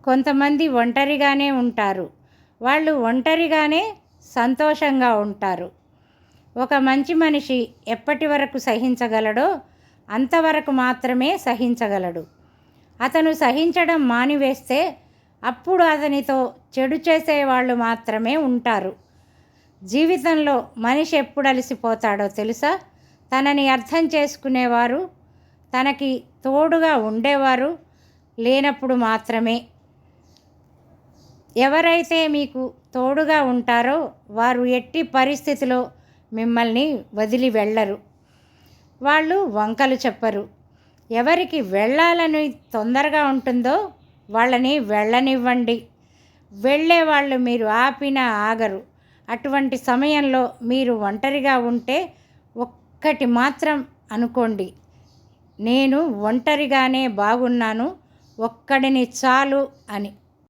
కొంతమంది ఒంటరిగానే ఉంటారు. వాళ్ళు ఒంటరిగానే సంతోషంగా ఉంటారు. ఒక మంచి మనిషి ఎప్పటి వరకు సహించగలడో అంతవరకు మాత్రమే సహించగలడు. అతను సహించడం మానివేస్తే అప్పుడు అతనితో చెడు చేసేవాళ్ళు మాత్రమే ఉంటారు. జీవితంలో మనిషి ఎప్పుడు అలసిపోతాడో తెలుసా? తనని అర్థం చేసుకునేవారు, తనకి తోడుగా ఉండేవారు లేనప్పుడు మాత్రమే. ఎవరైతే మీకు తోడుగా ఉంటారో వారు ఎట్టి పరిస్థితిలో మిమ్మల్ని వదిలి వెళ్ళరు. వాళ్ళు వంకలు చెప్పరు. ఎవరికి వెళ్ళాలని తొందరగా ఉంటుందో వాళ్ళని వెళ్ళనివ్వండి. వెళ్ళేవాళ్ళు మీరు ఆపినా ఆగరు. అటువంటి సమయంలో మీరు ఒంటరిగా ఉంటే ఒక్కటి మాత్రం అనుకోండి, నేను ఒంటరిగానే బాగున్నాను, ఒక్కడిని చాలు అని.